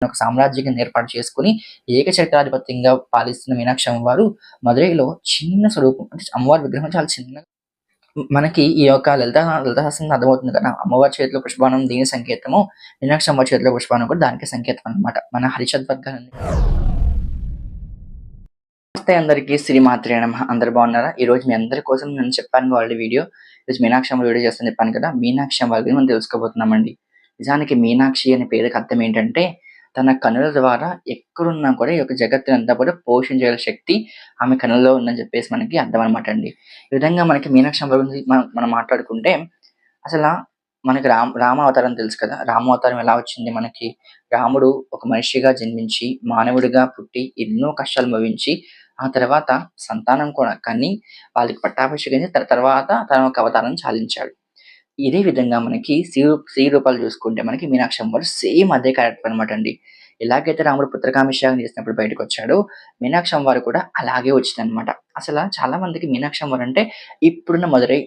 ఒక సామ్రాజ్యాన్ని ఏర్పాటు చేసుకొని ఏకఛత్రాధిపత్యంగా పాలిస్తున్న మీనాక్షి అమ్మవారు మదురైలో చిన్న స్వరూపం. అంటే అమ్మవారి విగ్రహం చాలా చిన్నగా మనకి ఈ యొక్క లలితా సహస్రం అర్థమవుతుంది కదా! అమ్మవారి చేతిలో పుష్పబాణం దేని సంకేతమో, మీనాక్షి అమ్మవారి చేతిలో పుష్పబాణం కూడా దానికే సంకేతం అన్నమాట. మన హరిషద్ వర్గాలన్నీ నమస్తే అందరికీ, శ్రీమాత్రే నమః. అందరూ బాగున్నారా? ఈరోజు మీ అందరి కోసం నేను చెప్పాను ఆల్రెడీ వీడియో. ఈరోజు మీనాక్షి అమ్మవారి వీడియో చేస్తానని చెప్పాను కదా! మీనాక్షి అమ్మవారి గురించి మనం తెలుసుకోబోతున్నామండి. నిజానికి మీనాక్షి అనే పేరుకి అర్థం ఏంటంటే, తన కనుల ద్వారా ఎక్కడున్నా కూడా ఈ యొక్క జగత్తునంతా కూడా పోషించగల శక్తి ఆమె కనుల్లో ఉందని చెప్పేసి మనకి అర్థం అనమాట అండి. ఈ విధంగా మనకి మీనాక్షి అమ్మవారి గురించి మనం మాట్లాడుకుంటే అసల మనకి రామావతారం తెలుసు కదా! రామావతారం ఎలా వచ్చింది మనకి? రాముడు ఒక మనిషిగా జన్మించి, మానవుడిగా పుట్టి, ఎన్నో కష్టాలు అనుభవించి, ఆ తర్వాత సంతానం కూడా కని, వాళ్ళకి పట్టాభిషేకం చేసి తర్వాత తన యొక్క అవతారాన్ని చాలించాడు. ఇదే విధంగా మనకి స్త్రీ రూపాలు చూసుకుంటే మనకి మీనాక్షి అమ్మవారు సేమ్ అదే క్యారెక్టర్ అనమాట అండి. ఎలాగైతే రాముడు పుత్రకామేష్యాగం చేసినప్పుడు బయటకొచ్చాడో, మీనాక్షి అమ్మవారు కూడా అలాగే వచ్చిందనమాట. చాలా మందికి మీనాక్షి అమ్మవారు అంటే ఇప్పుడున్న మదురై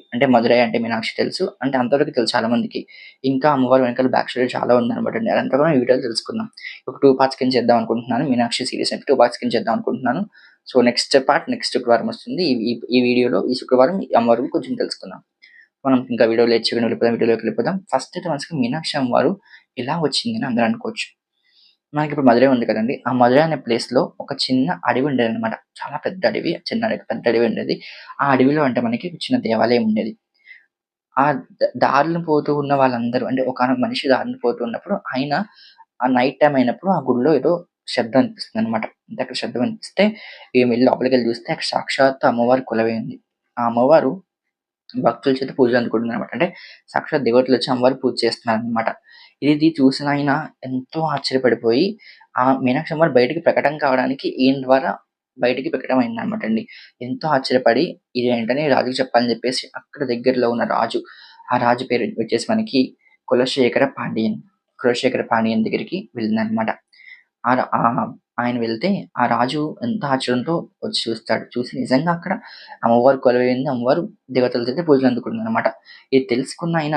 అంటే మీనాక్షి తెలుసు. అంటే అంతవరకు తెలుసు చాలా మందికి. ఇంకా అమ్మవారి వెనకాల బ్యాక్ స్టోరీ చాలా ఉందనమాట అండి. అదంతా కూడా ఈ వీడియోలో తెలుసుకుందాం. ఒక 2 పార్ట్స్ కింద చేద్దాం అనుకుంటున్నాను. మీనాక్షి సీరీస్ అంటే 2 పార్ట్స్ కింద చేద్దాం అనుకుంటున్నాను. సో, నెక్స్ట్ పార్ట్ నెక్స్ట్ శుక్రవారం వస్తుంది. ఈ ఈ వీడియోలో ఈ శుక్రవారం ఈ అమ్మవారి గురించి కొంచెం తెలుసుకుందాం. మనం ఇంకా వీడియోలోకి వెళ్ళిపోదాం. ఫస్ట్ అయితే మనకి మీనాక్షి అమ్మవారు ఎలా వచ్చిందని అందరూ అనుకోవచ్చు. మనకిప్పుడు మధురై ఉంది కదండీ! ఆ మధురై అనే ప్లేస్‌లో ఒక చిన్న అడవి ఉండేదనమాట. చాలా పెద్ద అడవి. చిన్న అడవి, పెద్ద అడవి ఉండేది. ఆ అడవిలో అంటే మనకి చిన్న దేవాలయం ఉండేది. ఆ దారిన పోతూ ఉన్న వాళ్ళందరూ అంటే ఒకానొక మనిషి దారిన పోతూ ఉన్నప్పుడు ఆయన ఆ నైట్ టైమ్ అయినప్పుడు ఆ గుడిలో ఏదో శబ్దం అనిపిస్తుందనమాట. అంటే అక్కడ శబ్దం అనిపిస్తే ఈమె వెళ్లి లోపలికెళ్లి చూస్తే అక్కడ సాక్షాత్తు అమ్మవారు కొలువై ఉంది. ఆ అమ్మవారు భక్తుల చేత పూజలు అందుకుంటుందనమాట. అంటే సాక్షాత్ దేవతలొచ్చి అమ్మవారికి పూజ చేస్తున్నారనమాట. ఇది చూసిన ఆయన ఎంతో ఆశ్చర్యపడిపోయి, ఆ మీనాక్షి అమ్మవారు బయటికి ప్రకటన కావడానికి ఈయన ద్వారా బయటికి ప్రకటమైందనమాట అండి. ఎంతో ఆశ్చర్యపడి ఇది వెంటనే రాజుకి చెప్పాలని చెప్పేసి అక్కడ దగ్గరలో ఉన్న రాజు, ఆ రాజు పేరు వచ్చేసి మనకి కులశేఖర పాండియన్. కులశేఖర పాండియన్ దగ్గరికి వెళ్ళిందనమాట. ఆయన వెళ్తే ఆ రాజు ఎంతో ఆశ్చర్యంతో వచ్చి చూస్తాడు. చూసి నిజంగా అక్కడ అమ్మవారు కొలువై ఉంది. అమ్మవారు దేవతల చేత పూజలు అందుకుంటుందనమాట. ఇది తెలుసుకున్న ఆయన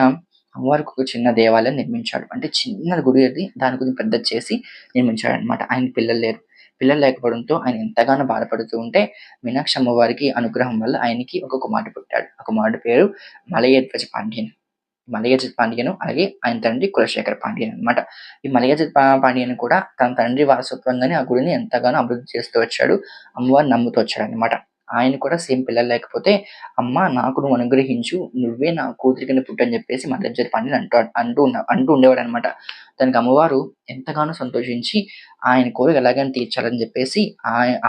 అమ్మవారికి ఒక చిన్న దేవాలయం నిర్మించాడు. అంటే చిన్నది గుడి అది. దాన్ని కొంచెం పెద్దది చేసి నిర్మించాడనమాట. ఆయనకి పిల్లలు లేరు. పిల్లలు లేకపోవడంతో ఆయన ఎంతగానో బాధపడుతూ ఉంటే మీనాక్షి అమ్మవారికి అనుగ్రహం వల్ల ఆయనకి ఒక కుమారుడు పుట్టాడు. ఆ కుమారుడి పేరు మలయధ్వజ పాండ్యన్. మలయజిత్ పాండియన్ అలాగే ఆయన తండ్రి కులశేఖర పాండియన్ అన్నమాట. ఈ మలయజిత్ పాండియన్ కూడా తన తండ్రి వారసత్వంగానే ఆ గుడిని ఎంతగానో అభివృద్ధి చేస్తూ వచ్చాడు. అమ్మవారిని నమ్ముతూ వచ్చాడన్నమాట. ఆయన కూడా సేమ్ పిల్లలు లేకపోతే "అమ్మ నాకు నువ్వు అనుగ్రహించు. నువ్వే నా కూతురి కింద పుట్టు" అని చెప్పేసి మలయజిత్ పాండియన్ అంటూ ఉండేవాడన్నమాట. దానికి అమ్మవారు ఎంతగానో సంతోషించి ఆయన కోరిక ఎలాగైనా తీర్చాలని చెప్పేసి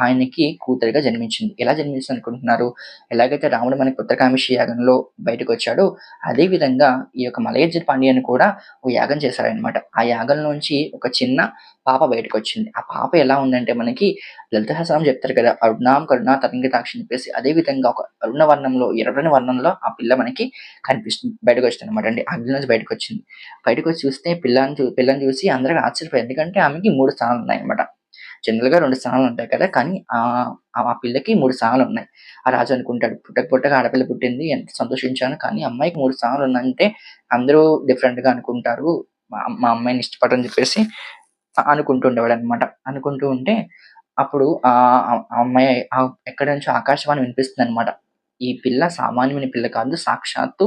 ఆయనకి కూతురిగా జన్మించింది. ఎలా జన్మించిందనుకుంటున్నారు? ఎలాగైతే రాముడు మనకి పుత్రకామేష్టి యాగంలో బయటకొచ్చాడో అదే విధంగా ఈ యొక్క మలయజ్జిత్ పాండియన్ కూడా ఒక యాగం చేశాడనమాట. ఆ యాగంలోంచి ఒక చిన్న పాప బయటకొచ్చింది. ఆ పాప ఎలా ఉందంటే మనకి లలిత సహస్రనామం చెప్తారు కదా! అరుణాం కరుణా తరంగితాక్షి అని చెప్పేసి అదే విధంగా ఒక అరుణ వర్ణంలో, ఎర్రని వర్ణంలో ఆ పిల్ల మనకి కనిపిస్తుంది. బయటకొచ్చిందనమాట అండి. అగ్ని నుంచి బయటకొచ్చింది. బయటకొచ్చి చూస్తే పిల్లని చూసి అందరూ ఆశ్చర్యపోయారు. ఎందుకంటే ఆమెకి 3 స్థానాలున్నాయనమాట. జనరల్‌గా 2 స్థానాలుంటాయి కదా! కానీ ఆ పిల్లకి 3 స్థానాలున్నాయి. ఆ రాజు అనుకుంటాడు పుట్టక ఆడపిల్ల పుట్టింది ఎంత సంతోషించాను. కానీ అమ్మాయికి 3 స్థానాలున్నాయంటే అందరూ డిఫరెంట్‌గా అనుకుంటారు. మా అమ్మాయిని ఇష్టపడరని చెప్పేసి అనుకుంటూ ఉండేవాడనమాట. అనుకుంటూ ఉంటే అప్పుడు ఆ అమ్మాయి ఎక్కడి నుంచో ఆకాశవాణి వినిపిస్తుందనమాట. ఈ పిల్ల సామాన్యమైన పిల్ల కాదు. సాక్షాత్తు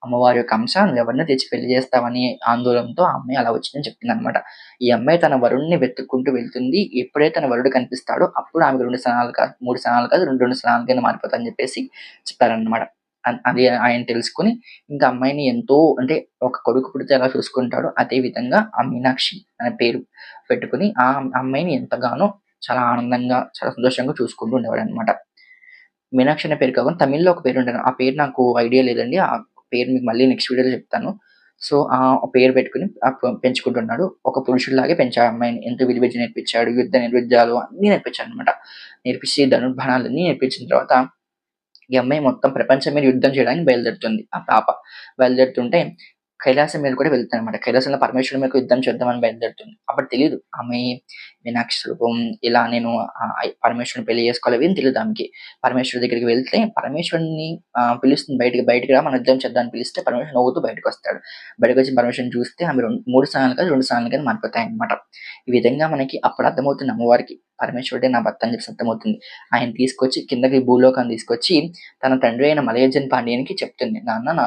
అమ్మవారి యొక్క అంశ. నువ్వెవరినో తెచ్చి పెళ్లి చేస్తావని ఆందోళనతో ఆ అమ్మాయి అలా వచ్చిందని చెప్తుందనమాట. ఈ అమ్మాయి తన వరుడిని వెతుక్కుంటూ వెళ్తుంది. ఎప్పుడైతే తన వరుడు కనిపిస్తాడో అప్పుడు ఆమెకు 2 స్థానాలు కాదు, 3 స్థానాలు కాదు 2 స్థానాల కింద మారిపోతాదని చెప్పేసి చెప్తారనమాట. అది ఆయన తెలుసుకొని ఇంకా అమ్మాయిని ఎంతో అంటే ఒక కొడుకు పుడితే ఎలా చూసుకుంటాడో అదే విధంగా ఆ మీనాక్షి అనే పేరు పెట్టుకొని ఆ అమ్మాయిని ఎంతగానో చాలా ఆనందంగా, చాలా సంతోషంగా చూసుకుంటూ ఉండేవాడనమాట. మీనాక్షి అనే పేరు కాకుండా తమిళ్‌లో ఒక పేరుండేది. ఆ పేరు నాకు ఐడియా లేదండి. ఆ పేరు మీకు మళ్ళీ నెక్స్ట్ వీడియోలో చెప్తాను. సో, ఆ పేరు పెట్టుకొని పెంచుకుంటున్నాడు. ఒక పురుషుడిలాగే పెంచాడు ఆ అమ్మాయిని. ఎంతో విలువిద్య నేర్పించాడు. యుద్ధ నిర్విద్యాలు అన్నీ నేర్పించాడనమాట. నేర్పించి ధనుర్బాణాలన్నీ నేర్పించిన తర్వాత ఈ అమ్మాయి మొత్తం ప్రపంచం మీద యుద్ధం చేయడానికి బయలుదేరుతుంది. ఆ పాప. బయలుదేరుతుంటే కైలాసం మీద కూడా వెళ్తుందనమాట. కైలాసంలో పరమేశ్వరుడి మీదకు యుద్ధం చేద్దామని బయలుదేరుతుంది. అప్పుడు తెలీదు ఆమె మీనాక్షి స్వరూపం, ఇలా నేను పరమేశ్వరుడిని పెళ్లి చేసుకోవాలి అవేం తెలీదు ఆమెకి. పరమేశ్వరుడి దగ్గరికి వెళ్తే పరమేశ్వరుడిని పిలుస్తుంది బయటికి. బయటికి రా మనం యుద్ధం చేద్దాం అని పిలిస్తే పరమేశ్వరుడు నవ్వుతూ బయటకొస్తాడు. బయటకొచ్చి పరమేశ్వరుడిని చూస్తే ఆమె 3 స్థానాలు కాదు 2 స్థానాలు కింద మారిపోతాయన్నమాట. ఈ విధంగా మనకి అప్పుడు అర్థమవుతుంది అమ్మవారికి పరమేశ్వరుడే నా భర్త అని చెప్పేసి అర్థమవుతుంది. ఆయన తీసుకొచ్చి కిందకి భూలోకాన్ని తీసుకొచ్చి తన తండ్రి అయిన మలయర్జున పాండ్యనికి చెప్తుంది. నాన్న నా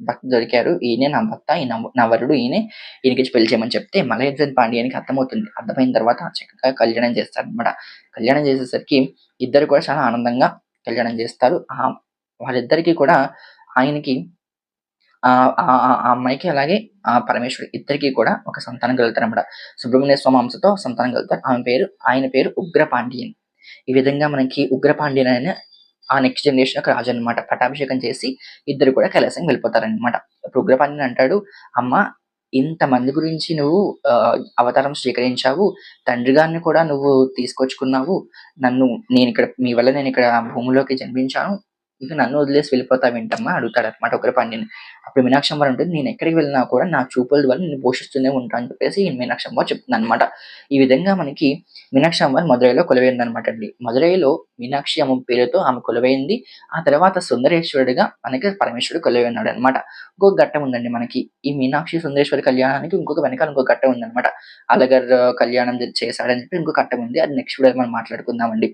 భర్త దొరికారు. ఈయనే నా భర్త. ఈయన నా వరుడు ఈయనే. ఈయనకిచ్చి పెళ్లి చేయమని చెప్తే మలయర్జున పాండ్యానికి అర్థమవుతుంది. అర్థమైన తర్వాత చక్కగా కళ్యాణం చేస్తారనమాట. కళ్యాణం చేసేసరికి ఇద్దరు కూడా చాలా ఆనందంగా కళ్యాణం చేస్తారు. వాళ్ళిద్దరికీ కూడా ఆయనకి ఆ అమ్మాయికి అలాగే ఆ పరమేశ్వరుడు ఇద్దరికీ కూడా ఒక సంతానం కలుగుతారనమాట. సుబ్రహ్మణ్య స్వామి అంశతో సంతానం కలుగుతారు. ఆయన పేరు ఉగ్రపాండ్యన్. ఈ విధంగా మనకి ఉగ్రపాండ్యన్ అనే ఆ నెక్స్ట్ జనరేషన్ యొక్క రాజు అనమాట. పట్టాభిషేకం చేసి ఇద్దరు కూడా కైలాసం వెళ్ళిపోతారనమాట. అప్పుడు ఉగ్రపాండ్యన్ అంటాడు, అమ్మ ఇంతమంది గురించి నువ్వు అవతారం స్వీకరించావు. తండ్రి గారిని కూడా నువ్వు తీసుకొచ్చుకున్నావు. మీ వల్ల నేను ఇక్కడ భూమిలోకి జన్మించాను. ఇక నన్ను వదిలేసి వెళ్ళిపోతావేంటమ్మా అడుగుతాడనమాట ఉగ్రపాండ్యని. అప్పుడు మీనాక్షి అమ్మవారు ఉంటుంది, నేను ఎక్కడికి వెళ్ళినా కూడా నా చూపుల ద్వారా నిన్ను పోషిస్తూనే ఉంటా అని చెప్పేసి మీనాక్షి అమ్మవారు చెప్తుందనమాట. ఈ విధంగా మనకి మీనాక్షి అమ్మవారు మదురైలో కొలువైందనమాట అండి. మదురైలో మీనాక్షి అమ్మ పేరుతో ఆమె కొలువైంది. ఆ తర్వాత సుందరేశ్వరుడిగా మనకి పరమేశ్వరుడు కొలువైనాడు అనమాట. ఇంకొక ఘట్టం ఉందండి మనకి. ఈ మీనాక్షి సుందరేశ్వరి కళ్యాణానికి వెనకాల ఇంకొక ఘట్టం ఉందనమాట. అలగర్ కళ్యాణం చేశాడని చెప్పి ఇంకో ఘట్టం ఉంది. అది నెక్స్ట్ వీడియో మనం మాట్లాడుకుందామండి.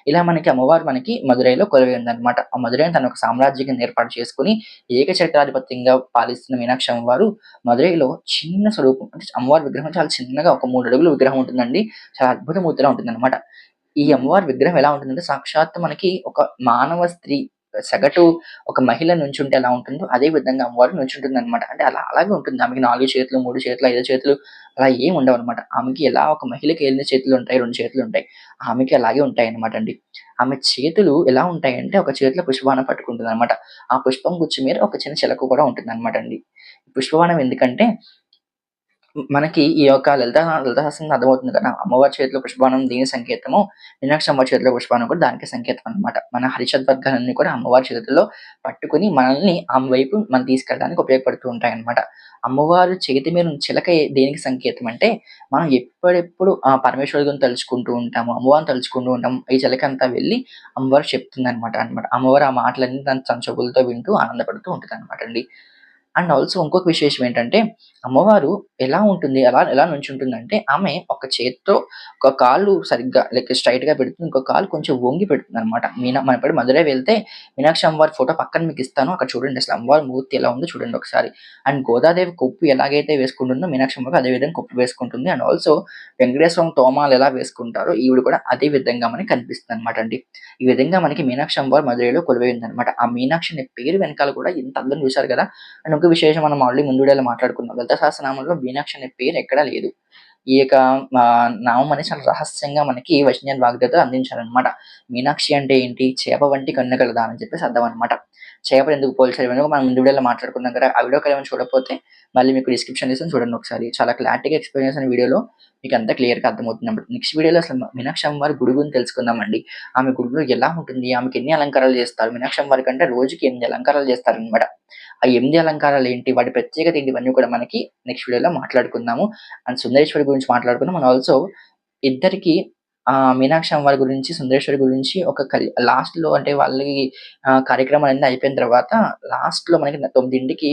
ఇలా మనకి అమ్మవారు మనకి మదురైలో కొలువైందనమాట. ఆ మదురైని తన ఒక సామ్రాజ్యం కింద ఏర్పాటు చేసుకుని ఏకచక్రాధిపత్యంగా పాలిస్తున్న మీనాక్షి అమ్మవారు మదురైలో చిన్న స్వరూపం, అంటే అమ్మవారి విగ్రహం చాలా చిన్నగా ఒక 3 అడుగుల విగ్రహం ఉంటుందండి. చాలా అద్భుత మూర్తిలా ఉంటుందన్నమాట. ఈ అమ్మవారి విగ్రహం ఎలా ఉంటుందంటే సాక్షాత్తు మనకి ఒక మానవ స్త్రీ సగటు ఒక మహిళ నుంచుంటే ఎలా ఉంటుందో అదే విధంగా అమ్మవారు నుంచుంటుందన్నమాట. అంటే అలాగే ఉంటుంది. ఆమెకి 4 చేతులు, 3 చేతులు, 5 చేతులు అలా ఏం ఉండవన్నమాట. ఆమెకి ఎలా ఒక మహిళకి ఎన్ని చేతులు ఉంటాయి, 2 చేతులు ఉంటాయి. ఆమెకి అలాగే ఉంటాయన్నమాట అండి. ఆమె చేతులు ఎలా ఉంటాయంటే ఒక చేతిలో పుష్పబాణం పట్టుకుంటుందన్నమాట. ఆ పుష్పం గుచ్చి మీద ఒక చిన్న చిలక కూడా ఉంటుందన్నమాట అండి. పుష్పబాణం ఎందుకంటే మనకి ఈ యొక్క లలిత సహస్రం అర్థమవుతుంది కదా! అమ్మవారి చేతిలో పుష్పబాణం దేని సంకేతమో, మీనాక్షి అమ్మవారి చేతిలో పుష్పబాణం కూడా దానికి సంకేతం అనమాట. మన హరిషద్ వర్గాలన్నీ కూడా అమ్మవారి చేతుల్లో పట్టుకొని మనల్ని ఆమె వైపు మనం తీసుకెళ్ళడానికి ఉపయోగపడుతూ ఉంటాయన్నమాట. అమ్మవారు చేతి మీద ఉన్న చిలక దేనికి సంకేతం అంటే, మనం ఎప్పుడెప్పుడు ఆ పరమేశ్వరుడి గురించి తలుచుకుంటూ ఉంటాము, అమ్మవారిని తలుచుకుంటూ ఉంటాము. ఈ చిలక అంతా వెళ్ళి అమ్మవారు చెప్తుందనమాట. అమ్మవారు ఆ మాటలన్నీ తన చెవులతో వింటూ ఆనందపడుతూ ఉంటదనమాట అండి. అండ్ ఆల్సో ఇంకొక విశేషం ఏంటంటే, అమ్మవారు ఎలా ఉంటుంది, ఎలా నుంచుంటుందంటే, ఆమె ఒక చేత్తో ఒక కాలు సరిగ్గా లైక్ స్ట్రెయిట్‌గా పెడుతుంది. ఇంకో కాలు కొంచెం వంగి పెడుతుందనమాట. మనం ఇప్పుడు మదురై వెళ్తే మీనాక్షి అమ్మవారి ఫోటో పక్కన మీకిస్తాను. అక్కడ చూడండి అసలు అమ్మవారి మూర్తి ఎలా ఉందో చూడండి ఒకసారి. అండ్ గోదాదేవి కొప్పు ఎలాగైతే వేసుకుంటుందో మీనాక్షి అమ్మవారు అదే విధంగా కొప్పు వేసుకుంటుంది. అండ్ ఆల్సో వెంకటేశ్వర స్వామి తోమాలు ఎలా వేసుకుంటారో ఈవిడ కూడా అదే విధంగా మనకి కనిపిస్తుందనమాట అండి. ఈ విధంగా మనకి మీనాక్షి అమ్మవారు మదురైలో కొలువై ఉందనమాట. ఆ మీనాక్షి అనే పేరు వెనకాల కూడా ఎంత అందం చూసారు కదా! అండ్ ఇంకో విశేషం మనం ఆల్రెడీ ముందు వీడియోలో మాట్లాడుకున్నాం. లలిత సహస్రనామంలో మీనాక్షి అనే పేరు ఎక్కడా లేదు. ఈ యొక్క నామం అనేది చాలా రహస్యంగా మనకి వైష్ణవ వాగ్దేవత అందించారనమాట. మీనాక్షి అంటే ఏంటి? చేప వంటి కన్ను కలదా అని చెప్పేసి అర్థం అనమాట. చేపను ఎందుకు పోల్చారు ఇవన్నీ మనం ముందు వీడియోలో మాట్లాడుకున్నాం కదా! ఆ వీడియో ఏమైనా చూడకపోతే మళ్ళీ మీకు డిస్క్రిప్షన్ ఇస్తాను చూడండి ఒకసారి. చాలా క్లారిటీగా ఎక్స్‌ప్లెయిన్ చేసిన వీడియోలో మీకు అంతా క్లియర్‌గా అర్థమవుతుందన్నమాట. నెక్స్ట్ వీడియోలో అసలు మీనాక్షి అమ్మవారి గుడి గురించి తెలుసుకుందామండి. ఆమె గుడిలో ఎలా ఉంటుంది? ఆమెకి ఎన్ని అలంకారాలు చేస్తారు? మీనాక్షి అమ్మవారి కంటే రోజుకి 8 అలంకారాలు చేస్తారనమాట. ఆ 8 అలంకారాలు ఏంటి? వాటి ప్రత్యేకత ఏంటి? ఇవన్నీ కూడా మనకి నెక్స్ట్ వీడియోలో మాట్లాడుకుందాము. అండ్ సుందరేశ్వరి గురించి మాట్లాడుకుందాం. అండ్ ఆల్సో ఇద్దరికి మీనాక్షి అమ్మవారి గురించి, సుందరేశ్వరి గురించి ఒక లాస్ట్‌లో అంటే వాళ్ళకి కార్యక్రమాలన్నీ అయిపోయిన తర్వాత లాస్ట్‌లో మనకి 9కి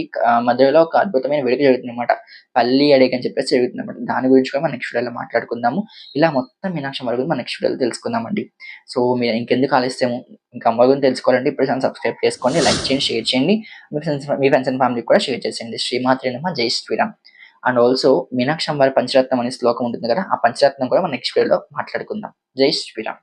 మధ్యలో ఒక అద్భుతమైన వేడుక జరుగుతుందన్నమాట. పల్లి అడిగి అని చెప్పేసి జరుగుతుందన్నమాట. దాని గురించి కూడా మనం నెక్స్ట్ వీడియోలో మాట్లాడుకుందాము. ఇలా మొత్తం మీనాక్షి అమ్మవారి గురించి మనం నెక్స్ట్ వీడియోలో తెలుసుకుందామండి. సో మీరు ఇంకెందుకు ఆలస్యము, ఇంకా అమ్మవారి గురించి తెలుసుకోవాలంటే ఇప్పుడే ఛానెల్ సబ్స్క్రైబ్ చేసుకోండి, లైక్ చేయండి, షేర్ చేయండి. మీ ఫ్రెండ్స్ అండ్ ఫ్యామిలీకి కూడా షేర్ చేసేయండి. శ్రీమాత్రే నమః, జై శ్రీరామ్. అండ్ ఆల్సో మీనాక్షి అమ్మవారి పంచరత్నం అనే శ్లోకం ఉంటుంది కదా! ఆ పంచరత్నం కూడా మనం నెక్స్ట్ వీడియోలో మాట్లాడుకుందాం. జై శ్రీరామ్.